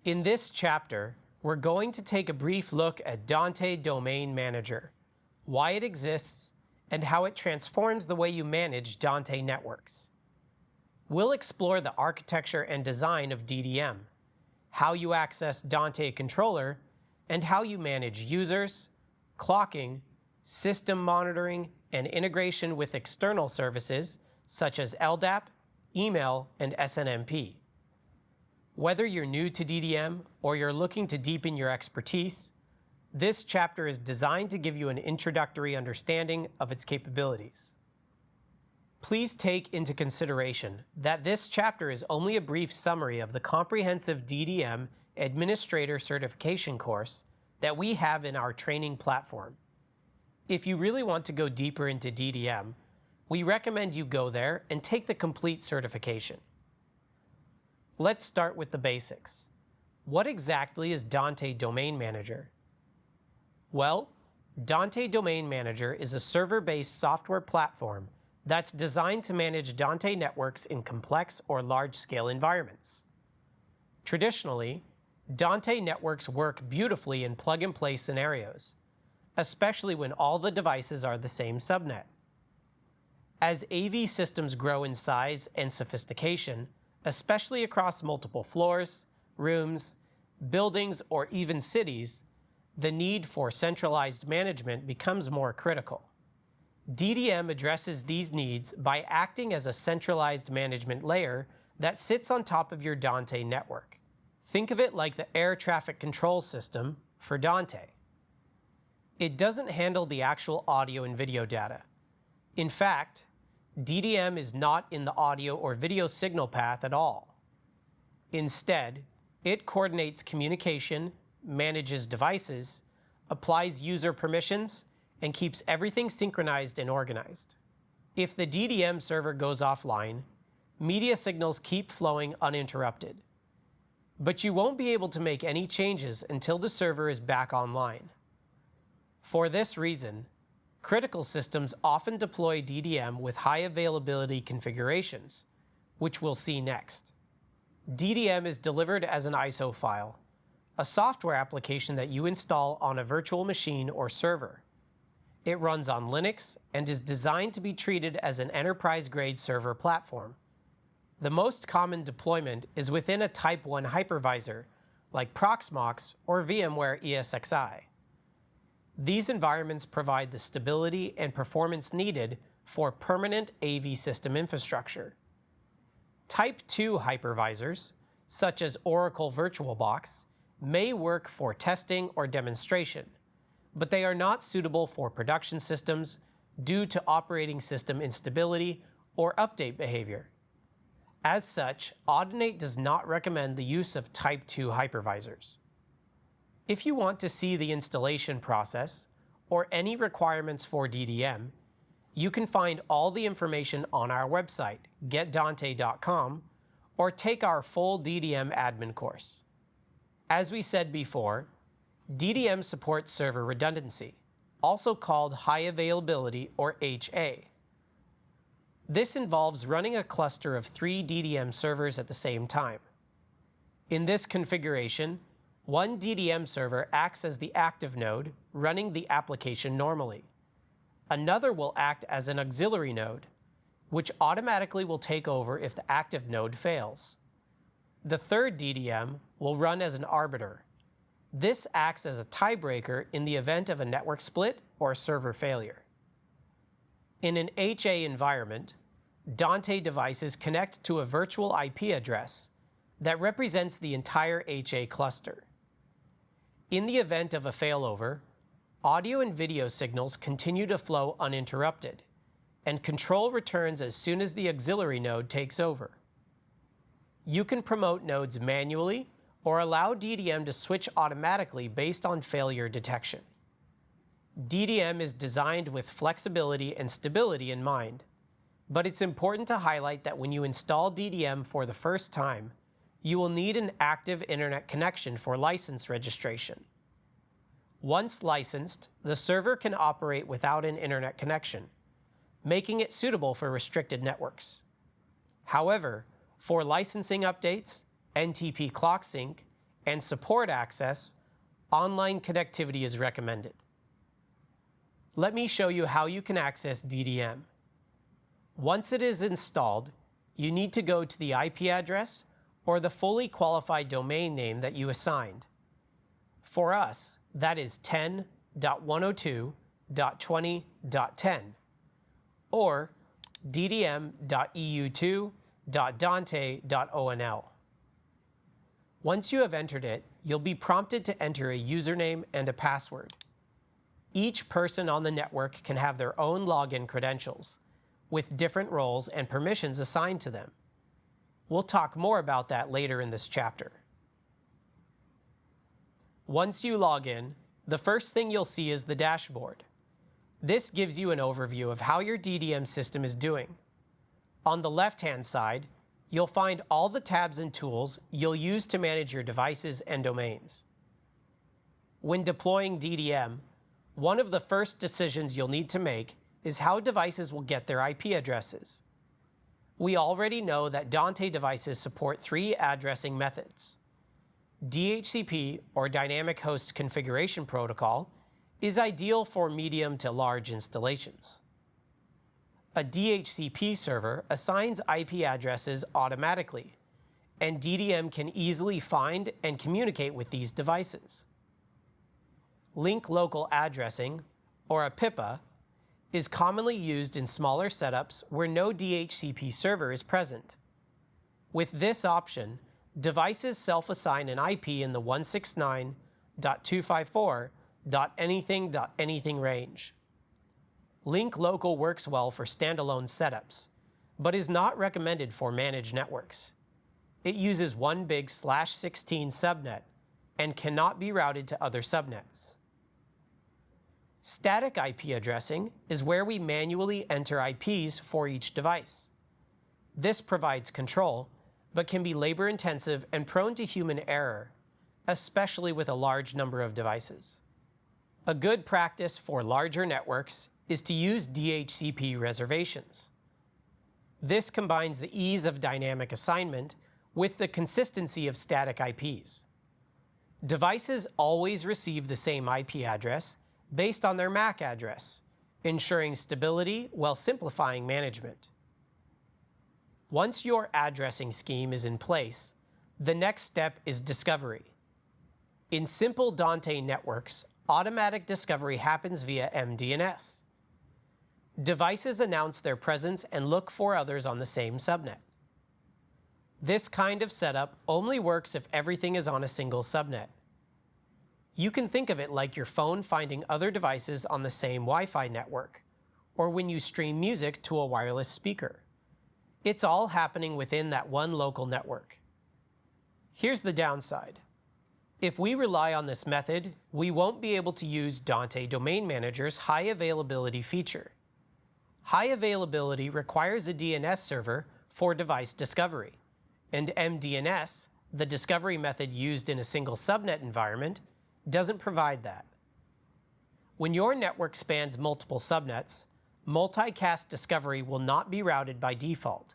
In this chapter, we're going to take a brief look at Dante Domain Manager, why it exists, and how it transforms the way you manage Dante networks. We'll explore the architecture and design of DDM, how you access Dante Controller, and how you manage users, clocking, system monitoring, and integration with external services such as LDAP, email, and SNMP. Whether you're new to DDM or you're looking to deepen your expertise, this chapter is designed to give you an introductory understanding of its capabilities. Please take into consideration that this chapter is only a brief summary of the comprehensive DDM Administrator certification course that we have in our training platform. If you really want to go deeper into DDM, we recommend you go there and take the complete certification. Let's start with the basics. What exactly is Dante Domain Manager? Well, Dante Domain Manager is a server-based software platform that's designed to manage Dante networks in complex or large-scale environments. Traditionally, Dante networks work beautifully in plug-and-play scenarios, especially when all the devices are the same subnet. As AV systems grow in size and sophistication, especially across multiple floors, rooms, buildings, or even cities, the need for centralized management becomes more critical. DDM addresses these needs by acting as a centralized management layer that sits on top of your Dante network. Think of it like the air traffic control system for Dante. It doesn't handle the actual audio and video data. In fact, DDM is not in the audio or video signal path at all. Instead, it coordinates communication, manages devices, applies user permissions, and keeps everything synchronized and organized. If the DDM server goes offline, media signals keep flowing uninterrupted. But you won't be able to make any changes until the server is back online. For this reason, critical systems often deploy DDM with high availability configurations, which we'll see next. DDM is delivered as an ISO file, a software application that you install on a virtual machine or server. It runs on Linux and is designed to be treated as an enterprise-grade server platform. The most common deployment is within a Type 1 hypervisor, like Proxmox or VMware ESXi. These environments provide the stability and performance needed for permanent AV system infrastructure. Type 2 hypervisors, such as Oracle VirtualBox, may work for testing or demonstration, but they are not suitable for production systems due to operating system instability or update behavior. As such, Audinate does not recommend the use of Type 2 hypervisors. If you want to see the installation process or any requirements for DDM, you can find all the information on our website, getdante.com, or take our full DDM admin course. As we said before, DDM supports server redundancy, also called high availability or HA. This involves running a cluster of 3 DDM servers at the same time. In this configuration, one DDM server acts as the active node, running the application normally. Another will act as an auxiliary node, which automatically will take over if the active node fails. The third DDM will run as an arbiter. This acts as a tiebreaker in the event of a network split or server failure. In an HA environment, Dante devices connect to a virtual IP address that represents the entire HA cluster. In the event of a failover, audio and video signals continue to flow uninterrupted, and control returns as soon as the auxiliary node takes over. You can promote nodes manually or allow DDM to switch automatically based on failure detection. DDM is designed with flexibility and stability in mind, but it's important to highlight that when you install DDM for the first time, you will need an active internet connection for license registration. Once licensed, the server can operate without an internet connection, making it suitable for restricted networks. However, for licensing updates, NTP clock sync, and support access, online connectivity is recommended. Let me show you how you can access DDM. Once it is installed, you need to go to the IP address or the fully qualified domain name that you assigned. For us, that is 10.102.20.10 or ddm.eu2.dante.onl. Once you have entered it, you'll be prompted to enter a username and a password. Each person on the network can have their own login credentials, with different roles and permissions assigned to them. We'll talk more about that later in this chapter. Once you log in, the first thing you'll see is the dashboard. This gives you an overview of how your DDM system is doing. On the left-hand side, you'll find all the tabs and tools you'll use to manage your devices and domains. When deploying DDM, one of the first decisions you'll need to make is how devices will get their IP addresses. We already know that Dante devices support 3 addressing methods. DHCP, or Dynamic Host Configuration Protocol, is ideal for medium to large installations. A DHCP server assigns IP addresses automatically, and DDM can easily find and communicate with these devices. Link Local Addressing, or a PIPA, is commonly used in smaller setups where no DHCP server is present. With this option, devices self-assign an IP in the 169.254.anything.anything range. Link Local works well for standalone setups, but is not recommended for managed networks. It uses one big /16 subnet and cannot be routed to other subnets. Static IP addressing is where we manually enter IPs for each device. This provides control, but can be labor-intensive and prone to human error, especially with a large number of devices. A good practice for larger networks is to use DHCP reservations. This combines the ease of dynamic assignment with the consistency of static IPs. Devices always receive the same IP address based on their MAC address, ensuring stability while simplifying management. Once your addressing scheme is in place, the next step is discovery. In simple Dante networks, automatic discovery happens via MDNS. Devices announce their presence and look for others on the same subnet. This kind of setup only works if everything is on a single subnet. You can think of it like your phone finding other devices on the same Wi-Fi network, or when you stream music to a wireless speaker. It's all happening within that one local network. Here's the downside. If we rely on this method, we won't be able to use Dante Domain Manager's high availability feature. High availability requires a DNS server for device discovery, and MDNS, the discovery method used in a single subnet environment, doesn't provide that. When your network spans multiple subnets, multicast discovery will not be routed by default.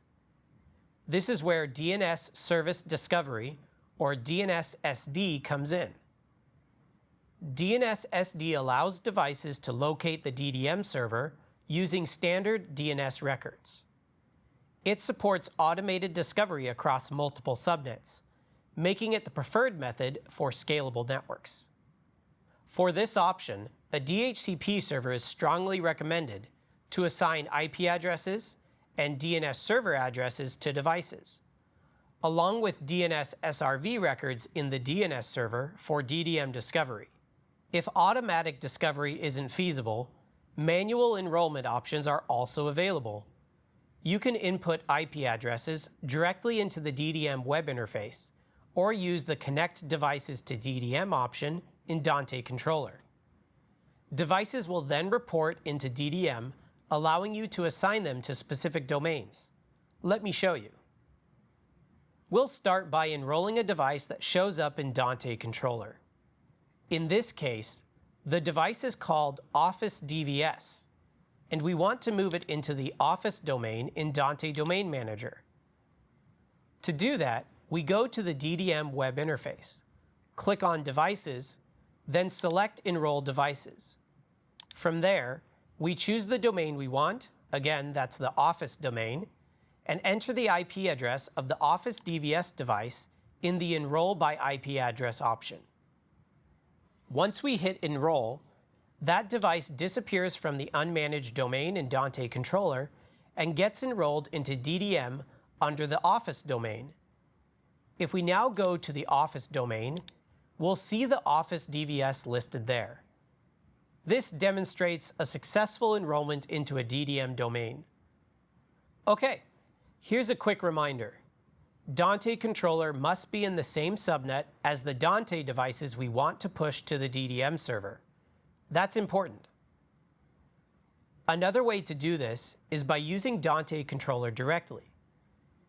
This is where DNS Service Discovery, or DNS-SD, comes in. DNS-SD allows devices to locate the DDM server using standard DNS records. It supports automated discovery across multiple subnets, making it the preferred method for scalable networks. For this option, a DHCP server is strongly recommended to assign IP addresses and DNS server addresses to devices, along with DNS SRV records in the DNS server for DDM discovery. If automatic discovery isn't feasible, manual enrollment options are also available. You can input IP addresses directly into the DDM web interface, or use the Connect Devices to DDM option in Dante Controller. Devices will then report into DDM, allowing you to assign them to specific domains. Let me show you. We'll start by enrolling a device that shows up in Dante Controller. In this case, the device is called Office DVS, and we want to move it into the Office domain in Dante Domain Manager. To do that, we go to the DDM web interface, click on Devices, then select Enroll Devices. From there, we choose the domain we want, again that's the Office domain, and enter the IP address of the Office DVS device in the Enroll by IP address option. Once we hit Enroll, that device disappears from the unmanaged domain in Dante Controller and gets enrolled into DDM under the Office domain. If we now go to the Office domain, we'll see the Office DVS listed there. This demonstrates a successful enrollment into a DDM domain. Okay, here's a quick reminder. Dante Controller must be in the same subnet as the Dante devices we want to push to the DDM server. That's important. Another way to do this is by using Dante Controller directly.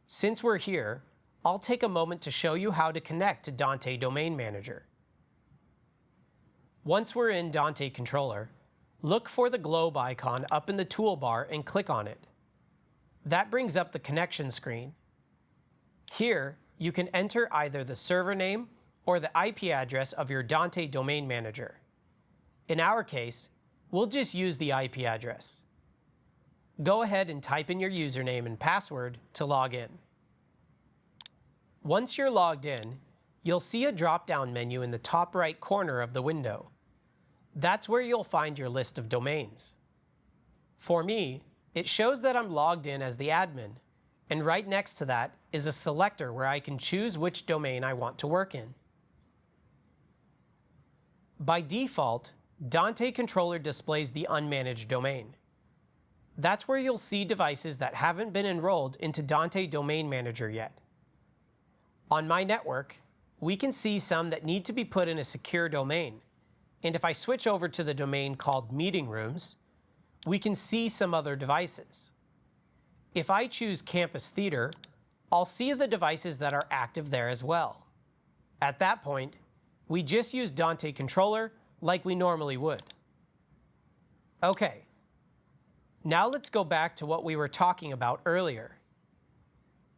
Since we're here, I'll take a moment to show you how to connect to Dante Domain Manager. Once we're in Dante Controller, look for the globe icon up in the toolbar and click on it. That brings up the connection screen. Here, you can enter either the server name or the IP address of your Dante Domain Manager. In our case, we'll just use the IP address. Go ahead and type in your username and password to log in. Once you're logged in, you'll see a drop-down menu in the top right corner of the window. That's where you'll find your list of domains. For me, it shows that I'm logged in as the admin, and right next to that is a selector where I can choose which domain I want to work in. By default, Dante Controller displays the unmanaged domain. That's where you'll see devices that haven't been enrolled into Dante Domain Manager yet. On my network, we can see some that need to be put in a secure domain, and if I switch over to the domain called Meeting Rooms, we can see some other devices. If I choose Campus Theater, I'll see the devices that are active there as well. At that point, we just use Dante Controller like we normally would. Okay, now let's go back to what we were talking about earlier.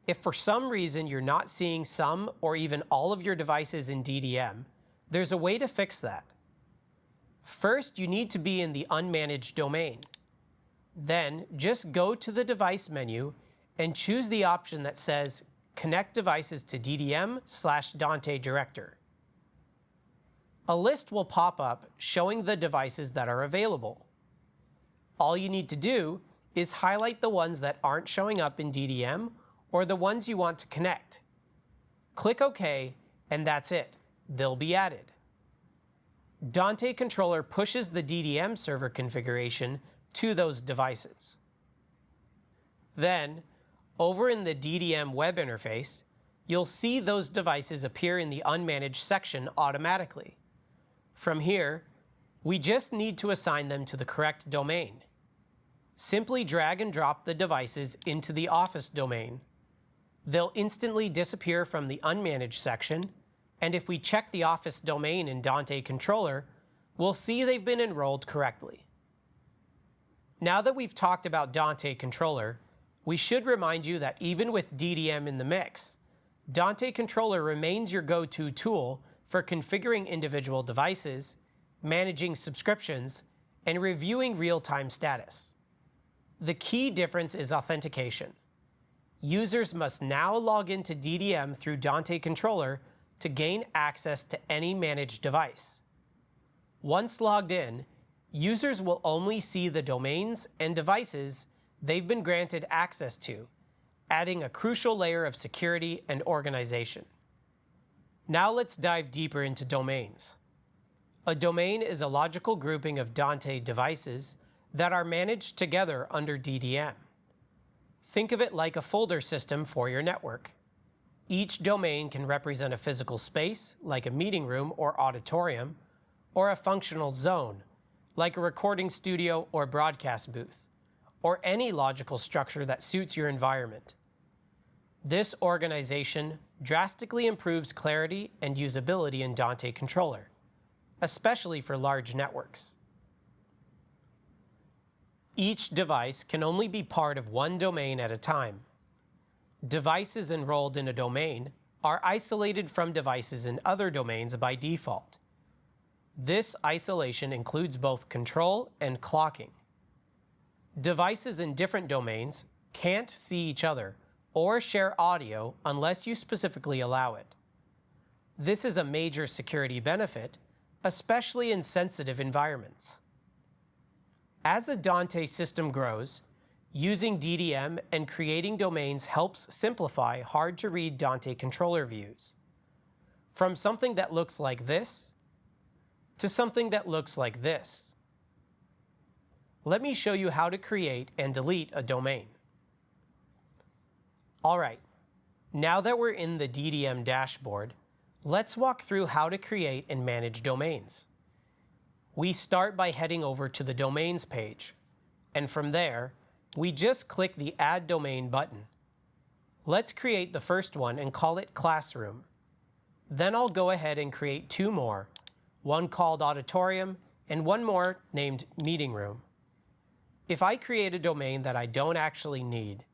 If for some reason you're not seeing some or even all of your devices in DDM, there's a way to fix that. First, you need to be in the unmanaged domain. Then, just go to the device menu and choose the option that says Connect Devices to DDM/Dante Director. A list will pop up showing the devices that are available. All you need to do is highlight the ones that aren't showing up in DDM or the ones you want to connect. Click OK, and that's it. They'll be added. Dante Controller pushes the DDM server configuration to those devices. Then, over in the DDM web interface, you'll see those devices appear in the unmanaged section automatically. From here, we just need to assign them to the correct domain. Simply drag and drop the devices into the Office domain. They'll instantly disappear from the unmanaged section, and if we check the Office domain in Dante Controller, we'll see they've been enrolled correctly. Now that we've talked about Dante Controller, we should remind you that even with DDM in the mix, Dante Controller remains your go-to tool for configuring individual devices, managing subscriptions, and reviewing real-time status. The key difference is authentication. Users must now log into DDM through Dante Controller to gain access to any managed device. Once logged in, users will only see the domains and devices they've been granted access to, adding a crucial layer of security and organization. Now let's dive deeper into domains. A domain is a logical grouping of Dante devices that are managed together under DDM. Think of it like a folder system for your network. Each domain can represent a physical space, like a meeting room or auditorium, or a functional zone, like a recording studio or broadcast booth, or any logical structure that suits your environment. This organization drastically improves clarity and usability in Dante Controller, especially for large networks. Each device can only be part of one domain at a time. Devices enrolled in a domain are isolated from devices in other domains by default. This isolation includes both control and clocking. Devices in different domains can't see each other or share audio unless you specifically allow it. This is a major security benefit, especially in sensitive environments. As a Dante system grows, using DDM and creating domains helps simplify hard-to-read Dante controller views. From something that looks like this to something that looks like this. Let me show you how to create and delete a domain. All right, now that we're in the DDM dashboard, let's walk through how to create and manage domains. We start by heading over to the Domains page, and from there, we just click the Add Domain button. Let's create the first one and call it Classroom. Then I'll go ahead and create two more, one called Auditorium and one more named Meeting Room. If I create a domain that I don't actually need,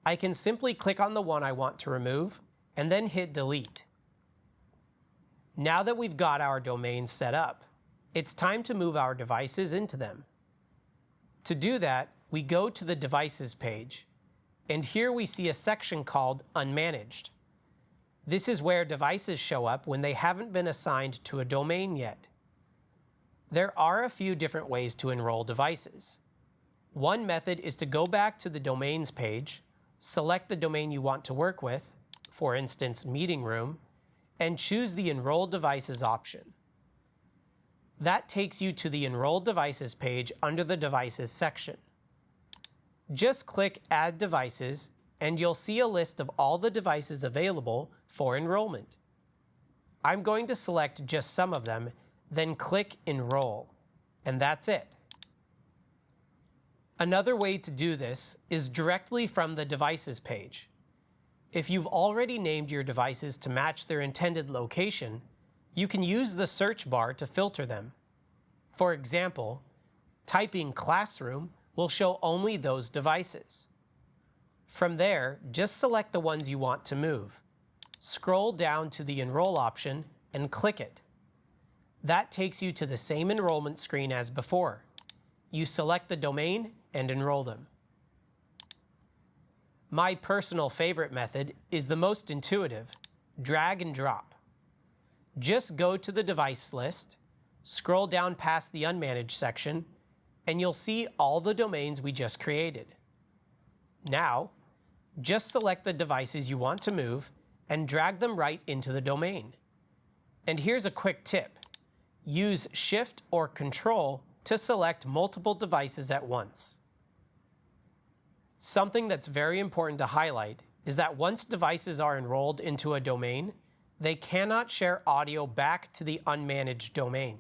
I can simply click on the one I want to remove and then hit Delete. Now that we've got our domains set up, it's time to move our devices into them. To do that, we go to the Devices page, and here we see a section called Unmanaged. This is where devices show up when they haven't been assigned to a domain yet. There are a few different ways to enroll devices. One method is to go back to the Domains page, select the domain you want to work with, for instance, Meeting Room, and choose the Enroll Devices option. That takes you to the Enroll Devices page under the Devices section. Just click Add Devices, and you'll see a list of all the devices available for enrollment. I'm going to select just some of them, then click Enroll, and that's it. Another way to do this is directly from the Devices page. If you've already named your devices to match their intended location, you can use the search bar to filter them. For example, typing Classroom will show only those devices. From there, just select the ones you want to move. Scroll down to the Enroll option and click it. That takes you to the same enrollment screen as before. You select the domain and enroll them. My personal favorite method is the most intuitive, drag and drop. Just go to the device list, scroll down past the Unmanaged section, and you'll see all the domains we just created. Now, just select the devices you want to move and drag them right into the domain. And here's a quick tip. Use Shift or Control to select multiple devices at once. Something that's very important to highlight is that once devices are enrolled into a domain, they cannot share audio back to the unmanaged domain.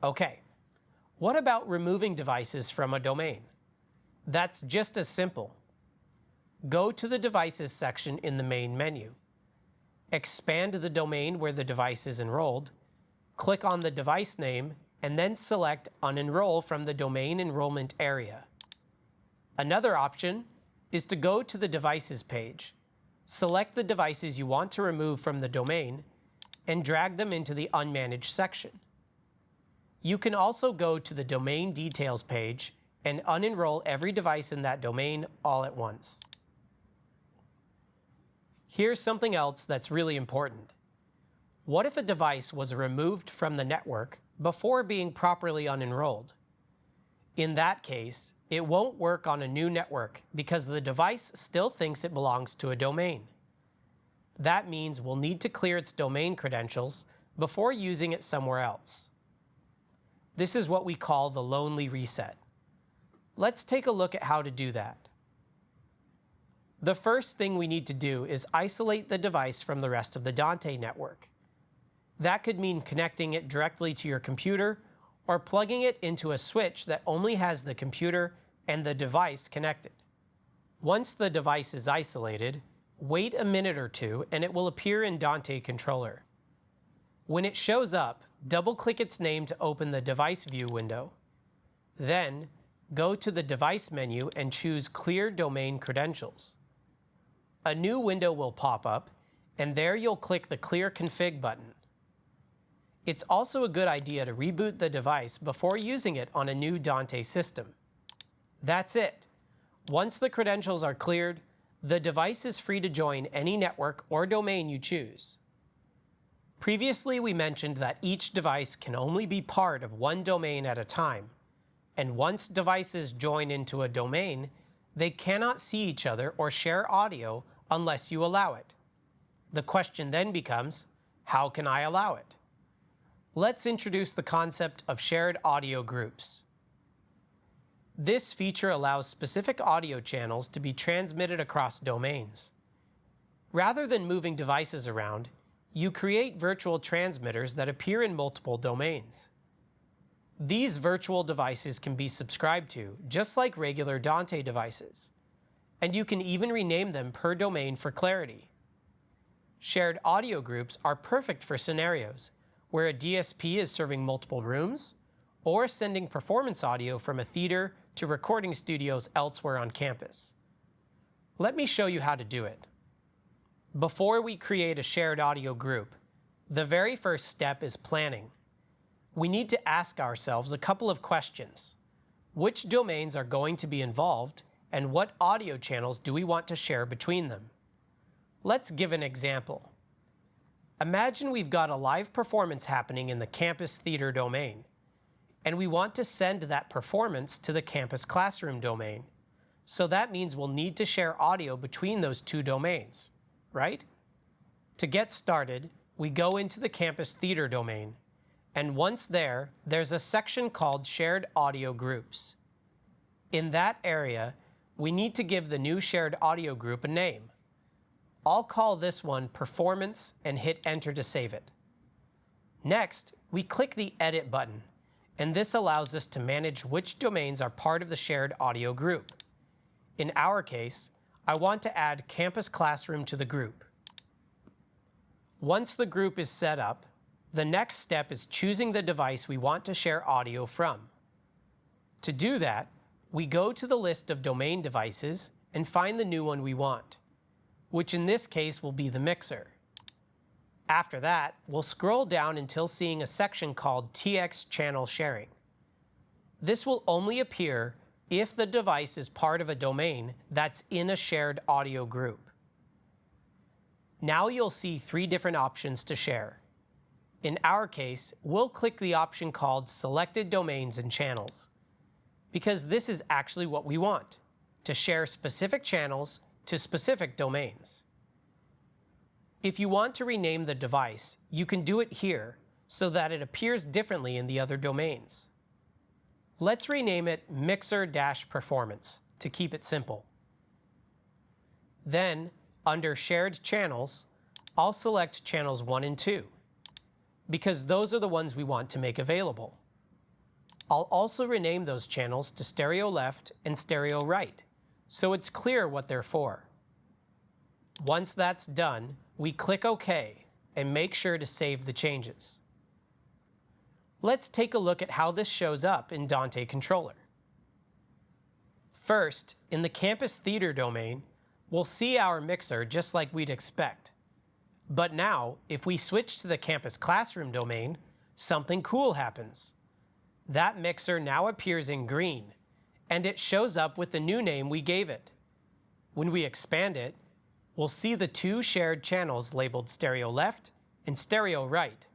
Okay, what about removing devices from a domain? That's just as simple. Go to the Devices section in the main menu. Expand the domain where the device is enrolled, click on the device name, and then select Unenroll from the domain enrollment area. Another option is to go to the Devices page, select the devices you want to remove from the domain, and drag them into the Unmanaged section. You can also go to the Domain Details page and unenroll every device in that domain all at once. Here's something else that's really important. What if a device was removed from the network before being properly unenrolled? In that case, it won't work on a new network because the device still thinks it belongs to a domain. That means we'll need to clear its domain credentials before using it somewhere else. This is what we call the lonely reset. Let's take a look at how to do that. The first thing we need to do is isolate the device from the rest of the Dante network. That could mean connecting it directly to your computer or plugging it into a switch that only has the computer and the device connected. Once the device is isolated, wait a minute or two and it will appear in Dante Controller. When it shows up, double-click its name to open the Device View window. Then, go to the Device menu and choose Clear Domain Credentials. A new window will pop up, and there you'll click the Clear Config button. It's also a good idea to reboot the device before using it on a new Dante system. That's it. Once the credentials are cleared, the device is free to join any network or domain you choose. Previously, we mentioned that each device can only be part of one domain at a time, and once devices join into a domain, they cannot see each other or share audio unless you allow it. The question then becomes, how can I allow it? Let's introduce the concept of shared audio groups. This feature allows specific audio channels to be transmitted across domains. Rather than moving devices around, you create virtual transmitters that appear in multiple domains. These virtual devices can be subscribed to, just like regular Dante devices, and you can even rename them per domain for clarity. Shared audio groups are perfect for scenarios where a DSP is serving multiple rooms, or sending performance audio from a theater to recording studios elsewhere on campus. Let me show you how to do it. Before we create a shared audio group, the very first step is planning. We need to ask ourselves a couple of questions. Which domains are going to be involved, and what audio channels do we want to share between them? Let's give an example. Imagine we've got a live performance happening in the campus theater domain, and we want to send that performance to the campus classroom domain. So that means we'll need to share audio between those two domains, right? To get started, we go into the campus theater domain, and once there, there's a section called Shared Audio Groups. In that area, we need to give the new shared audio group a name. I'll call this one Performance and hit Enter to save it. Next, we click the Edit button, and this allows us to manage which domains are part of the shared audio group. In our case, I want to add Campus Classroom to the group. Once the group is set up, the next step is choosing the device we want to share audio from. To do that, we go to the list of domain devices and find the new one we want, which in this case will be the mixer. After that, we'll scroll down until seeing a section called TX Channel Sharing. This will only appear if the device is part of a domain that's in a shared audio group. Now you'll see three different options to share. In our case, we'll click the option called Selected Domains and Channels, because this is actually what we want, to share specific channels to specific domains. If you want to rename the device, you can do it here so that it appears differently in the other domains. Let's rename it Mixer-Performance to keep it simple. Then, under Shared Channels, I'll select channels 1 and 2, because those are the ones we want to make available. I'll also rename those channels to Stereo Left and Stereo Right, so it's clear what they're for. Once that's done, we click OK and make sure to save the changes. Let's take a look at how this shows up in Dante Controller. First, in the campus theater domain, we'll see our mixer just like we'd expect. But now, if we switch to the campus classroom domain, something cool happens. That mixer now appears in green, and it shows up with the new name we gave it. When we expand it, we'll see the two shared channels labeled Stereo Left and Stereo Right.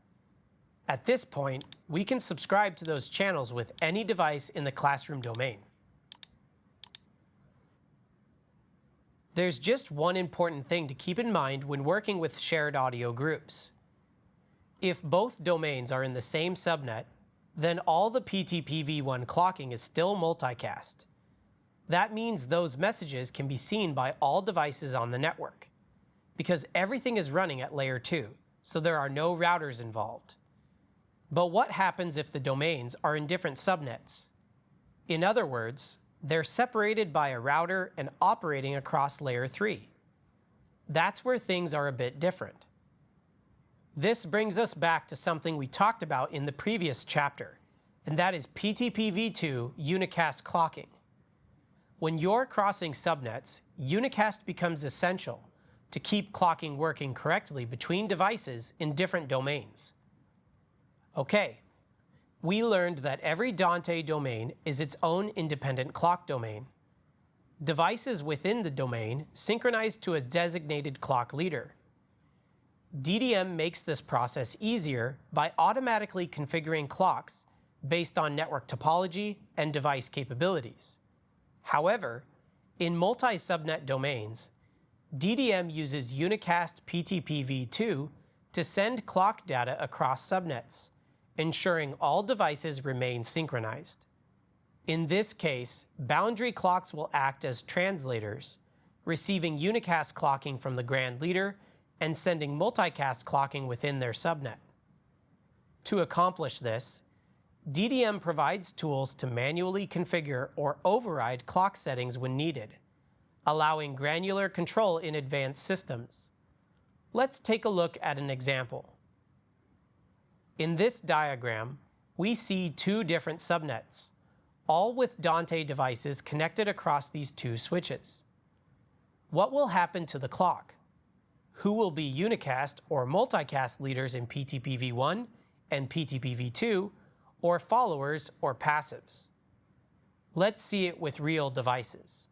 At this point, we can subscribe to those channels with any device in the classroom domain. There's just one important thing to keep in mind when working with shared audio groups. If both domains are in the same subnet, then all the PTPv1 clocking is still multicast. That means those messages can be seen by all devices on the network, because everything is running at layer 2, so there are no routers involved. But what happens if the domains are in different subnets? In other words, they're separated by a router and operating across layer 3. That's where things are a bit different. This brings us back to something we talked about in the previous chapter, and that is PTPv2 unicast clocking. When you're crossing subnets, unicast becomes essential to keep clocking working correctly between devices in different domains. Okay, we learned that every Dante domain is its own independent clock domain. Devices within the domain synchronize to a designated clock leader. DDM makes this process easier by automatically configuring clocks based on network topology and device capabilities. However, in multi-subnet domains, DDM uses unicast PTPv2 to send clock data across subnets, ensuring all devices remain synchronized. In this case, boundary clocks will act as translators, receiving unicast clocking from the grand leader and sending multicast clocking within their subnet. To accomplish this, DDM provides tools to manually configure or override clock settings when needed, allowing granular control in advanced systems. Let's take a look at an example. In this diagram, we see two different subnets, all with Dante devices connected across these two switches. What will happen to the clock? Who will be unicast or multicast leaders in PTPv1 and PTPv2, or followers or passives? Let's see it with real devices.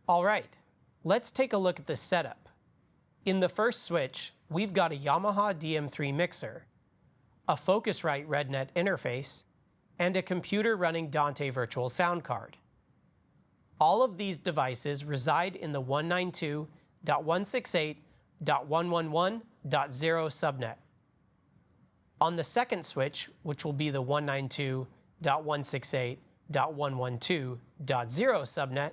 All right, let's take a look at the setup. In the first switch, we've got a Yamaha DM3 mixer, a Focusrite RedNet interface, and a computer running Dante Virtual Sound Card. All of these devices reside in the 192.168.111.0 subnet. On the second switch, which will be the 192.168.112.0 subnet,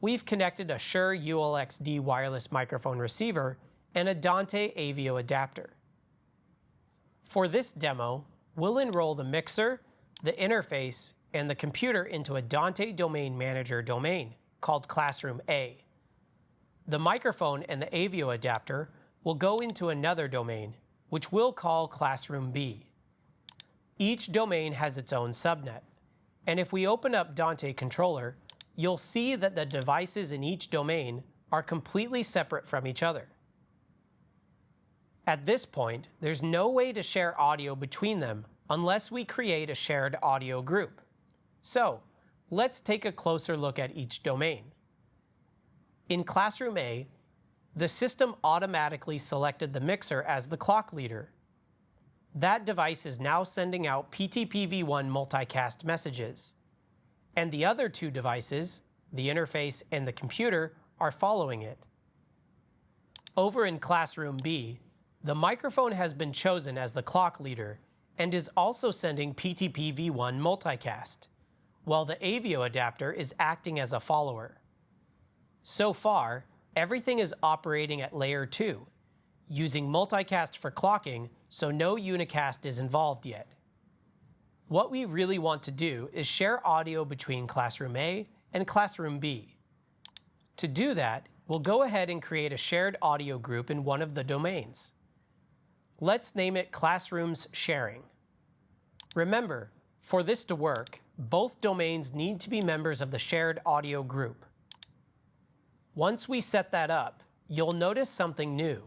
we've connected a Shure ULXD wireless microphone receiver and a Dante Avio adapter. For this demo, we'll enroll the mixer, the interface, and the computer into a Dante Domain Manager domain called Classroom A. The microphone and the Avio adapter will go into another domain, which we'll call Classroom B. Each domain has its own subnet, and if we open up Dante Controller, you'll see that the devices in each domain are completely separate from each other. At this point, there's no way to share audio between them unless we create a shared audio group. So, let's take a closer look at each domain. In Classroom A, the system automatically selected the mixer as the clock leader. That device is now sending out PTPv1 multicast messages, and the other two devices, the interface and the computer, are following it. Over in Classroom B, the microphone has been chosen as the clock leader and is also sending PTPv1 multicast, while the Avio adapter is acting as a follower. So far, everything is operating at layer 2, using multicast for clocking, so no unicast is involved yet. What we really want to do is share audio between Classroom A and Classroom B. To do that, we'll go ahead and create a shared audio group in one of the domains. Let's name it Classrooms Sharing. Remember, for this to work, both domains need to be members of the shared audio group. Once we set that up, you'll notice something new.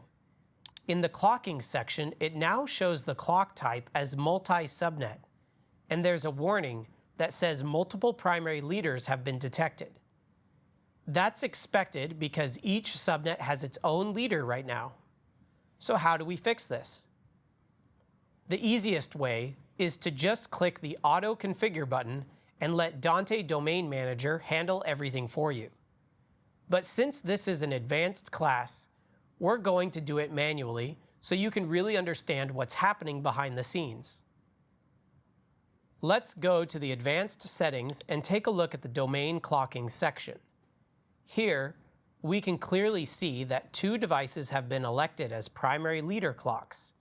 In the clocking section, it now shows the clock type as multi-subnet, and there's a warning that says multiple primary leaders have been detected. That's expected because each subnet has its own leader right now. So how do we fix this? The easiest way is to just click the Auto Configure button and let Dante Domain Manager handle everything for you. But since this is an advanced class, we're going to do it manually so you can really understand what's happening behind the scenes. Let's go to the Advanced Settings and take a look at the Domain Clocking section. Here, we can clearly see that two devices have been elected as primary leader clocks,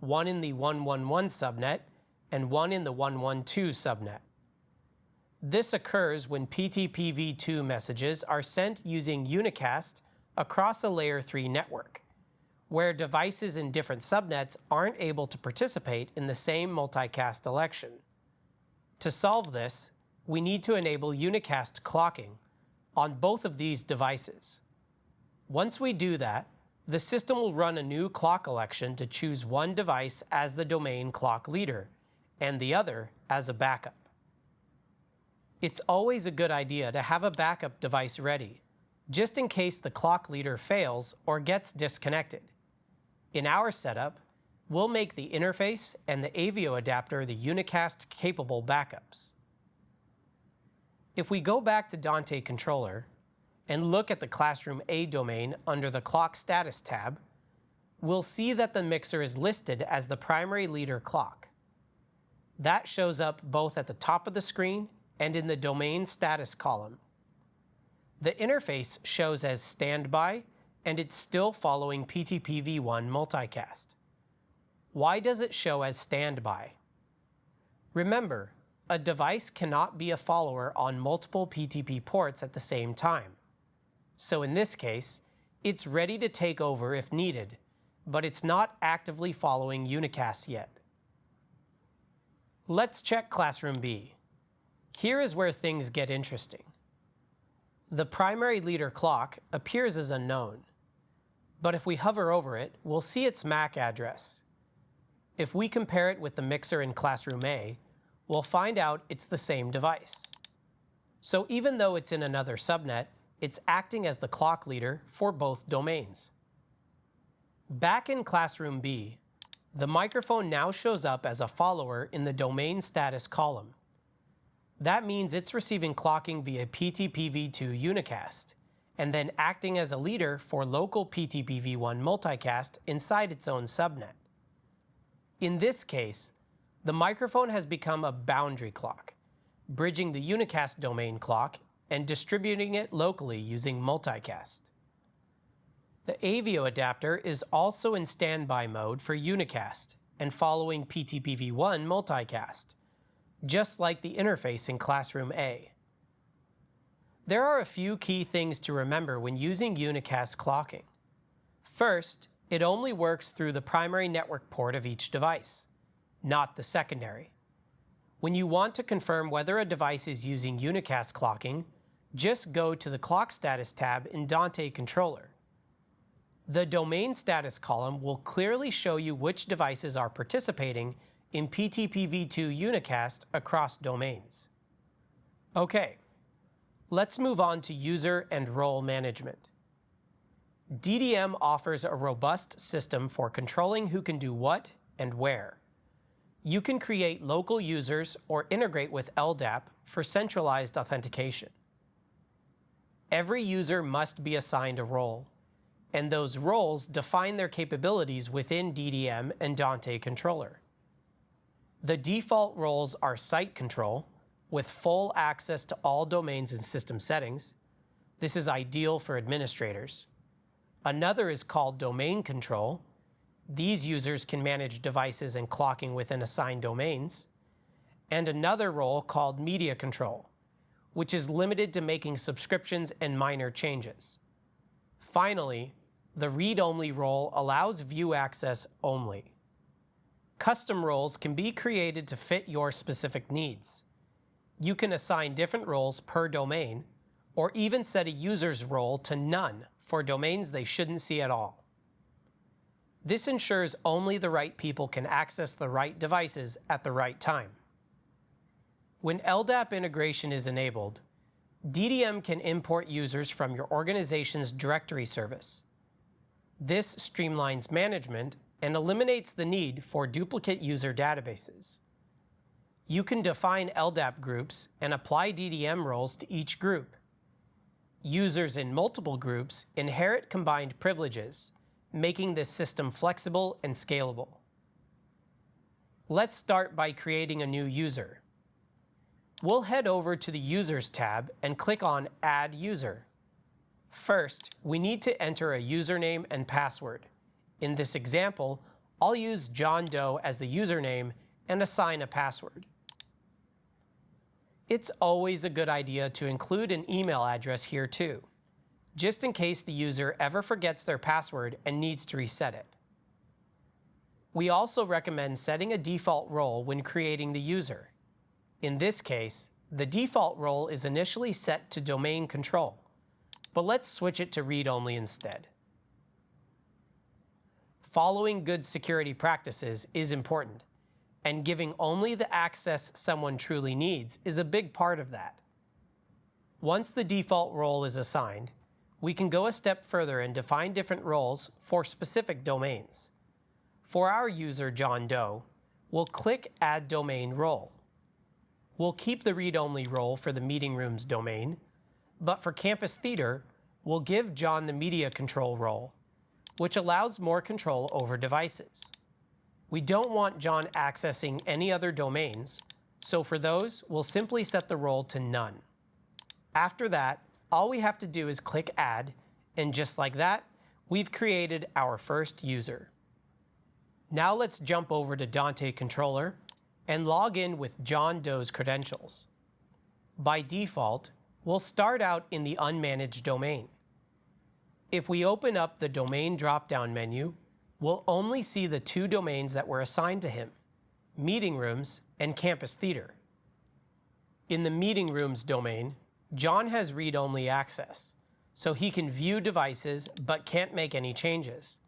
one in the 111 subnet and one in the 112 subnet. This occurs when PTPv2 messages are sent using unicast across a layer 3 network, where devices in different subnets aren't able to participate in the same multicast election. To solve this, we need to enable unicast clocking on both of these devices. Once we do that, the system will run a new clock election to choose one device as the domain clock leader and the other as a backup. It's always a good idea to have a backup device ready, just in case the clock leader fails or gets disconnected. In our setup, we'll make the interface and the AVIO adapter the unicast-capable backups. If we go back to Dante Controller and look at the Classroom A domain under the Clock Status tab, we'll see that the mixer is listed as the primary leader clock. That shows up both at the top of the screen and in the domain status column. The interface shows as standby, and it's still following PTPv1 multicast. Why does it show as standby? Remember, a device cannot be a follower on multiple PTP ports at the same time. So in this case, it's ready to take over if needed, but it's not actively following unicast yet. Let's check Classroom B. Here is where things get interesting. The primary leader clock appears as unknown, but if we hover over it, we'll see its MAC address. If we compare it with the mixer in Classroom A, we'll find out it's the same device. So even though it's in another subnet, it's acting as the clock leader for both domains. Back in Classroom B, the microphone now shows up as a follower in the domain status column. That means it's receiving clocking via PTPv2 unicast, and then acting as a leader for local PTPv1 multicast inside its own subnet. In this case, the microphone has become a boundary clock, bridging the unicast domain clock and distributing it locally using multicast. The AVIO adapter is also in standby mode for unicast and following PTPv1 multicast, just like the interface in Classroom A. There are a few key things to remember when using unicast clocking. First, it only works through the primary network port of each device, not the secondary. When you want to confirm whether a device is using unicast clocking, just go to the Clock Status tab in Dante Controller. The Domain Status column will clearly show you which devices are participating in PTPv2 unicast across domains. Okay, let's move on to user and role management. DDM offers a robust system for controlling who can do what and where. You can create local users or integrate with LDAP for centralized authentication. Every user must be assigned a role, and those roles define their capabilities within DDM and Dante Controller. The default roles are site control, with full access to all domains and system settings. This is ideal for administrators. Another is called domain control. These users can manage devices and clocking within assigned domains. And another role called media control, which is limited to making subscriptions and minor changes. Finally, the read-only role allows view access only. Custom roles can be created to fit your specific needs. You can assign different roles per domain, or even set a user's role to none for domains they shouldn't see at all. This ensures only the right people can access the right devices at the right time. When LDAP integration is enabled, DDM can import users from your organization's directory service. This streamlines management and eliminates the need for duplicate user databases. You can define LDAP groups and apply DDM roles to each group. Users in multiple groups inherit combined privileges, making this system flexible and scalable. Let's start by creating a new user. We'll head over to the Users tab and click on Add User. First, we need to enter a username and password. In this example, I'll use John Doe as the username and assign a password. It's always a good idea to include an email address here too, just in case the user ever forgets their password and needs to reset it. We also recommend setting a default role when creating the user. In this case, the default role is initially set to domain control, but let's switch it to read-only instead. Following good security practices is important, and giving only the access someone truly needs is a big part of that. Once the default role is assigned, we can go a step further and define different roles for specific domains. For our user John Doe, we'll click Add Domain Role. We'll keep the read-only role for the meeting rooms domain, but for Campus Theater, we'll give John the media control role, which allows more control over devices. We don't want John accessing any other domains, so for those, we'll simply set the role to none. After that, all we have to do is click Add, and just like that, we've created our first user. Now let's jump over to Dante Controller and log in with John Doe's credentials. By default, we'll start out in the unmanaged domain. If we open up the Domain drop-down menu, we'll only see the two domains that were assigned to him, Meeting Rooms and Campus Theater. In the Meeting Rooms domain, John has read-only access, so he can view devices but can't make any changes.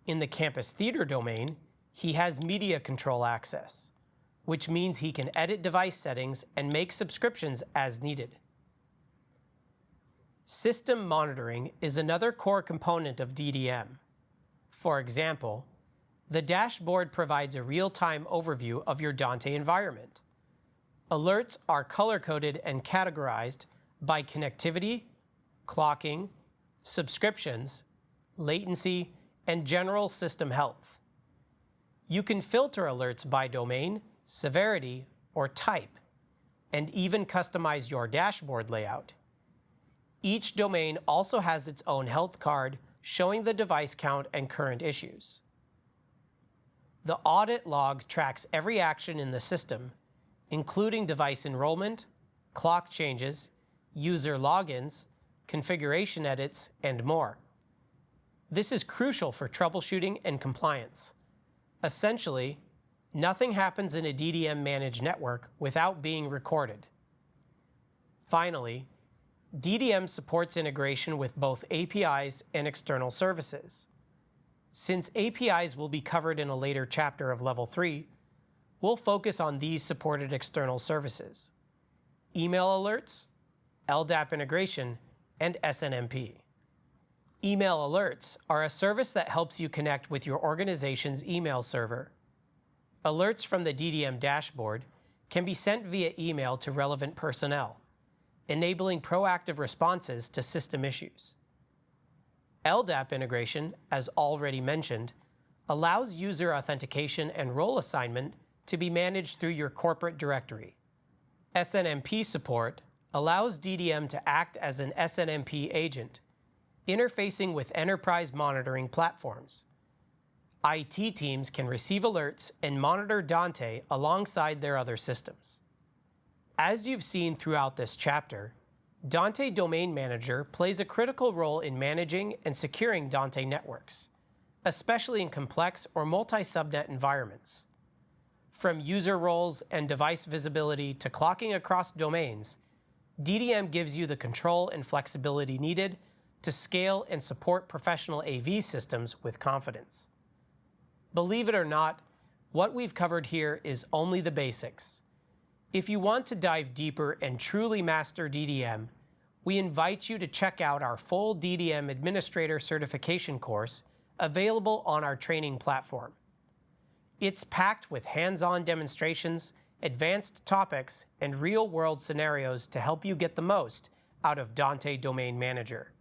In the Campus Theater domain, he has media control access, which means he can edit device settings and make subscriptions as needed. System monitoring is another core component of DDM. For example, the dashboard provides a real-time overview of your Dante environment. Alerts are color-coded and categorized by connectivity, clocking, subscriptions, latency, and general system health. You can filter alerts by domain, severity, or type, and even customize your dashboard layout. Each domain also has its own health card showing the device count and current issues. The audit log tracks every action in the system, including device enrollment, clock changes, user logins, configuration edits, and more. This is crucial for troubleshooting and compliance. Essentially, nothing happens in a DDM managed network without being recorded. Finally, DDM supports integration with both APIs and external services. Since APIs will be covered in a later chapter of Level 3, we'll focus on these supported external services: email alerts, LDAP integration, and SNMP. Email alerts are a service that helps you connect with your organization's email server. Alerts from the DDM dashboard can be sent via email to relevant personnel, enabling proactive responses to system issues. LDAP integration, as already mentioned, allows user authentication and role assignment to be managed through your corporate directory. SNMP support allows DDM to act as an SNMP agent, interfacing with enterprise monitoring platforms. IT teams can receive alerts and monitor Dante alongside their other systems. As you've seen throughout this chapter, Dante Domain Manager plays a critical role in managing and securing Dante networks, especially in complex or multi-subnet environments. From user roles and device visibility to clocking across domains, DDM gives you the control and flexibility needed to scale and support professional AV systems with confidence. Believe it or not, what we've covered here is only the basics. If you want to dive deeper and truly master DDM, we invite you to check out our full DDM Administrator certification course available on our training platform. It's packed with hands-on demonstrations, advanced topics, and real-world scenarios to help you get the most out of Dante Domain Manager.